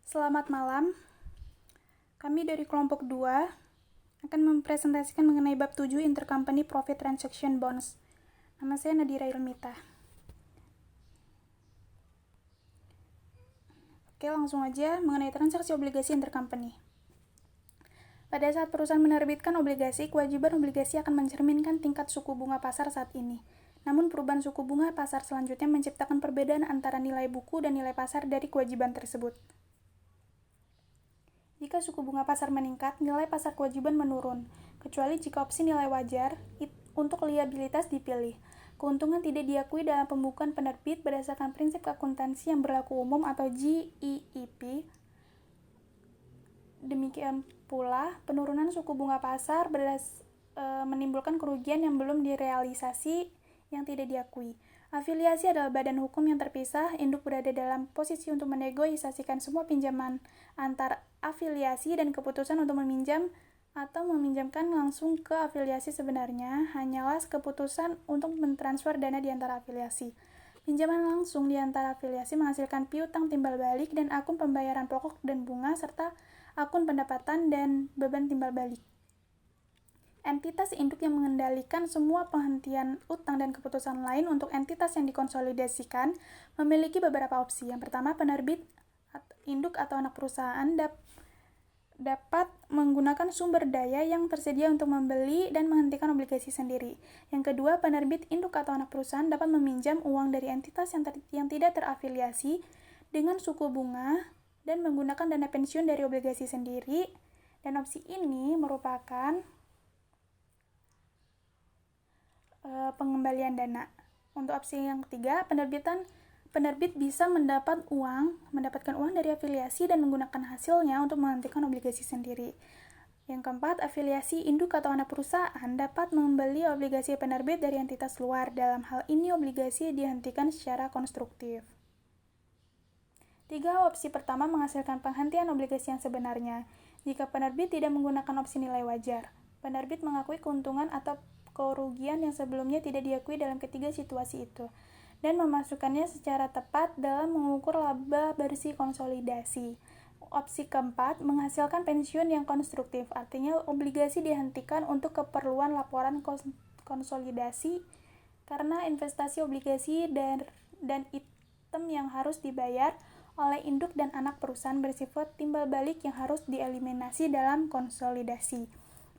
Selamat malam, kami dari kelompok 2 akan mempresentasikan mengenai bab 7 Intercompany Profit Transaction Bonds. Nama saya Nadira Ilmita. Oke, langsung aja mengenai transaksi obligasi intercompany. Pada saat perusahaan menerbitkan obligasi, kewajiban obligasi akan mencerminkan tingkat suku bunga pasar saat ini. Namun perubahan suku bunga pasar selanjutnya menciptakan perbedaan antara nilai buku dan nilai pasar dari kewajiban tersebut. Jika suku bunga pasar meningkat, nilai pasar kewajiban menurun, kecuali jika opsi nilai wajar untuk liabilitas dipilih. Keuntungan tidak diakui dalam pembukuan penerbit berdasarkan prinsip akuntansi yang berlaku umum atau GAAP. Demikian pula, penurunan suku bunga pasar menimbulkan kerugian yang belum direalisasi yang tidak diakui. Afiliasi adalah badan hukum yang terpisah. Induk berada dalam posisi untuk menegosiasikan semua pinjaman antar afiliasi, dan keputusan untuk meminjam atau meminjamkan langsung ke afiliasi sebenarnya hanyalah keputusan untuk mentransfer dana di antara afiliasi. Pinjaman langsung di antara afiliasi menghasilkan piutang timbal balik dan akun pembayaran pokok dan bunga serta akun pendapatan dan beban timbal balik. Entitas induk yang mengendalikan semua penghentian utang dan keputusan lain untuk entitas yang dikonsolidasikan memiliki beberapa opsi. Yang pertama, penerbit induk atau anak perusahaan dapat menggunakan sumber daya yang tersedia untuk membeli dan menghentikan obligasi sendiri. Yang kedua, penerbit induk atau anak perusahaan dapat meminjam uang dari entitas yang tidak terafiliasi dengan suku bunga dan menggunakan dana pensiun dari obligasi sendiri. Dan opsi ini merupakan pengembalian dana. Untuk opsi yang ketiga, penerbit bisa mendapatkan uang dari afiliasi dan menggunakan hasilnya untuk menghentikan obligasi sendiri. Yang keempat, afiliasi induk atau anak perusahaan dapat membeli obligasi penerbit dari entitas luar. Dalam hal ini, obligasi dihentikan secara konstruktif. 3. Opsi pertama menghasilkan penghentian obligasi yang sebenarnya. Jika penerbit tidak menggunakan opsi nilai wajar, penerbit mengakui keuntungan atau kerugian yang sebelumnya tidak diakui dalam ketiga situasi itu, dan memasukkannya secara tepat dalam mengukur laba bersih konsolidasi. Opsi keempat, menghasilkan pensiun yang konstruktif, artinya obligasi dihentikan untuk keperluan laporan konsolidasi karena investasi obligasi dan item yang harus dibayar oleh induk dan anak perusahaan bersifat timbal balik yang harus dieliminasi dalam konsolidasi.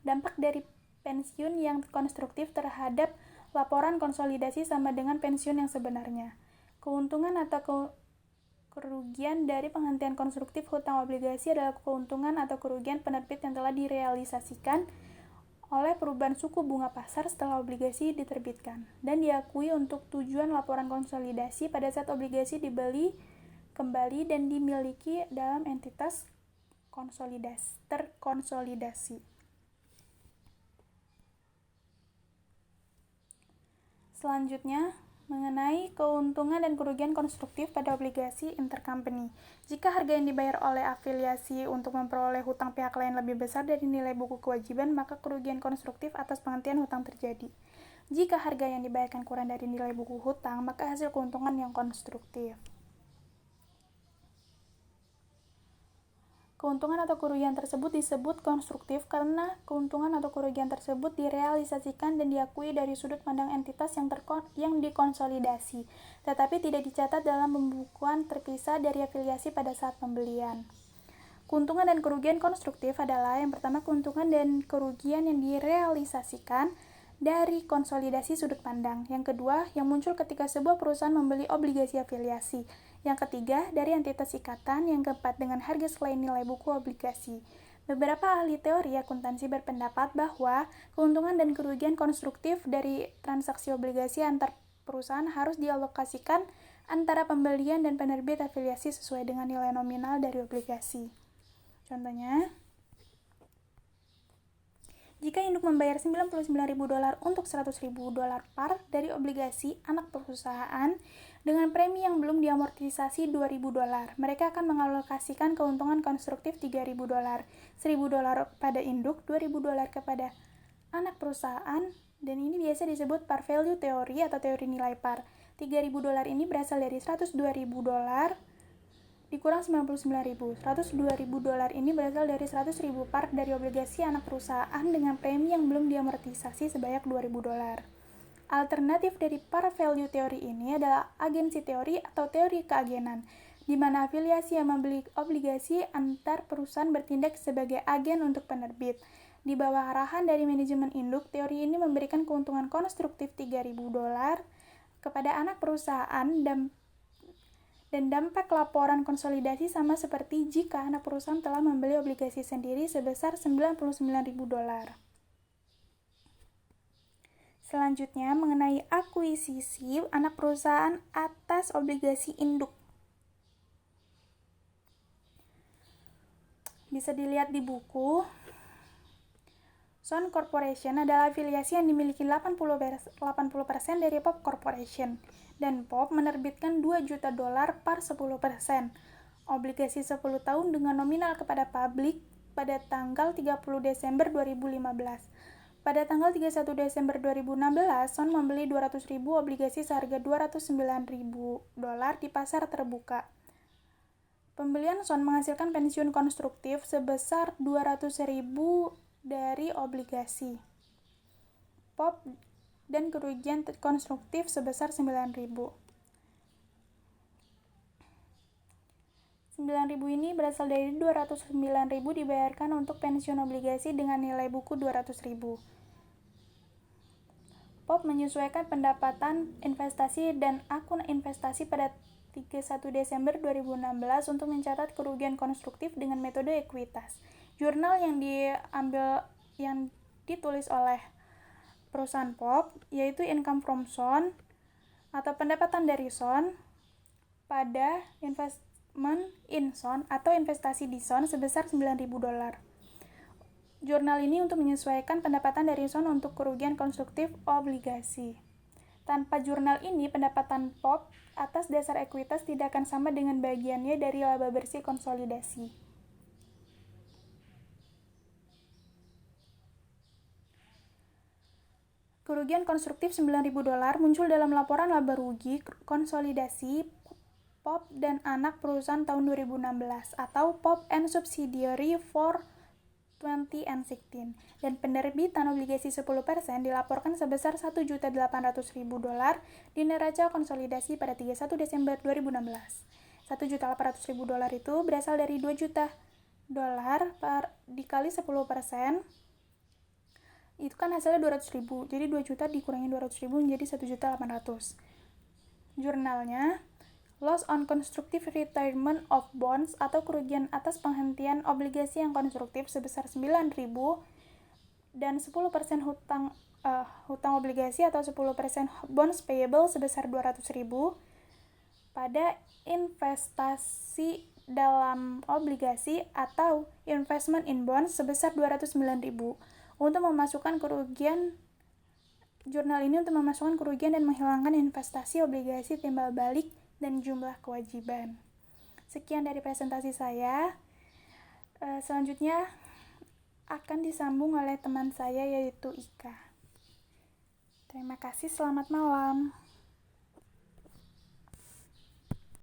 Dampak dari pensiun yang konstruktif terhadap laporan konsolidasi sama dengan pensiun yang sebenarnya. Keuntungan atau kerugian dari penghentian konstruktif hutang obligasi adalah keuntungan atau kerugian penerbit yang telah direalisasikan oleh perubahan suku bunga pasar setelah obligasi diterbitkan dan diakui untuk tujuan laporan konsolidasi pada saat obligasi dibeli kembali dan dimiliki dalam entitas terkonsolidasi. Selanjutnya, mengenai keuntungan dan kerugian konstruktif pada obligasi intercompany. Jika harga yang dibayar oleh afiliasi untuk memperoleh hutang pihak lain lebih besar dari nilai buku kewajiban, maka kerugian konstruktif atas penghentian hutang terjadi. Jika harga yang dibayarkan kurang dari nilai buku hutang, maka hasil keuntungan yang konstruktif. Keuntungan atau kerugian tersebut disebut konstruktif karena keuntungan atau kerugian tersebut direalisasikan dan diakui dari sudut pandang entitas yang dikonsolidasi, tetapi tidak dicatat dalam pembukuan terpisah dari afiliasi pada saat pembelian. Keuntungan dan kerugian konstruktif adalah yang pertama, keuntungan dan kerugian yang direalisasikan dari konsolidasi sudut pandang. Yang kedua, yang muncul ketika sebuah perusahaan membeli obligasi afiliasi. Yang ketiga, dari entitas ikatan. Yang keempat, dengan harga selain nilai buku obligasi. Beberapa ahli teori akuntansi berpendapat bahwa keuntungan dan kerugian konstruktif dari transaksi obligasi antar perusahaan harus dialokasikan antara pembelian dan penerbit afiliasi sesuai dengan nilai nominal dari obligasi. Contohnya, jika induk membayar $99.000 untuk $100.000 par dari obligasi anak perusahaan dengan premi yang belum diamortisasi $2.000, mereka akan mengalokasikan keuntungan konstruktif $3.000, $1.000 pada induk, $2.000 kepada anak perusahaan, dan ini biasa disebut par value teori atau teori nilai par. $3.000 ini berasal dari $102.000 dikurang 99.000. $102.000 ini berasal dari 100.000 part dari obligasi anak perusahaan dengan premi yang belum diamortisasi sebanyak $2.000. Alternatif dari par value teori ini adalah agensi teori atau teori keagenan, di mana afiliasi yang membeli obligasi antar perusahaan bertindak sebagai agen untuk penerbit. Di bawah arahan dari manajemen induk, teori ini memberikan keuntungan konstruktif $3.000 kepada anak perusahaan dan dampak laporan konsolidasi sama seperti jika anak perusahaan telah membeli obligasi sendiri sebesar $99.000. Selanjutnya, mengenai akuisisi anak perusahaan atas obligasi induk. Bisa dilihat di buku. Sun Corporation adalah afiliasi yang dimiliki 80% dari Pop Corporation, dan Pop menerbitkan $2 juta par 10%, obligasi 10 tahun dengan nominal kepada publik pada tanggal 30 Desember 2015. Pada tanggal 31 Desember 2016, Sun membeli 200.000 obligasi seharga $209.000 di pasar terbuka. Pembelian Sun menghasilkan pensiun konstruktif sebesar 200.000 dari obligasi Pop dan kerugian konstruktif sebesar 9.000. 9.000 ini berasal dari 209.000 dibayarkan untuk pensiun obligasi dengan nilai buku 200.000. Pop menyesuaikan pendapatan investasi dan akun investasi pada 31 Desember 2016 untuk mencatat kerugian konstruktif dengan metode ekuitas. Jurnal yang ditulis oleh perusahaan Pop yaitu Income from Sun atau pendapatan dari Sun pada investment in Sun atau investasi di Sun sebesar $9.000. Jurnal ini untuk menyesuaikan pendapatan dari Sun untuk kerugian konstruktif obligasi. Tanpa jurnal ini, pendapatan Pop atas dasar ekuitas tidak akan sama dengan bagiannya dari laba bersih konsolidasi. Kerugian konstruktif $9.000 muncul dalam laporan laba rugi konsolidasi Pop dan anak perusahaan tahun 2016 atau Pop and Subsidiary for 2016, dan penerbitan obligasi 10% dilaporkan sebesar $1.800.000 di neraca konsolidasi pada 31 Desember 2016. $1.800.000 itu berasal dari $2 juta dikali 10%, itu kan hasilnya 200.000, jadi 2 juta dikurangi 200.000 menjadi 1.800.000. Jurnalnya, loss on constructive retirement of bonds atau kerugian atas penghentian obligasi yang konstruktif sebesar 9.000 dan 10% hutang obligasi atau 10% bonds payable sebesar 200.000 pada investasi dalam obligasi atau investment in bonds sebesar 209.000. Untuk memasukkan kerugian, jurnal ini untuk memasukkan kerugian dan menghilangkan investasi obligasi timbal balik dan jumlah kewajiban. Sekian dari presentasi saya. Selanjutnya akan disambung oleh teman saya yaitu Ika. Terima kasih, selamat malam.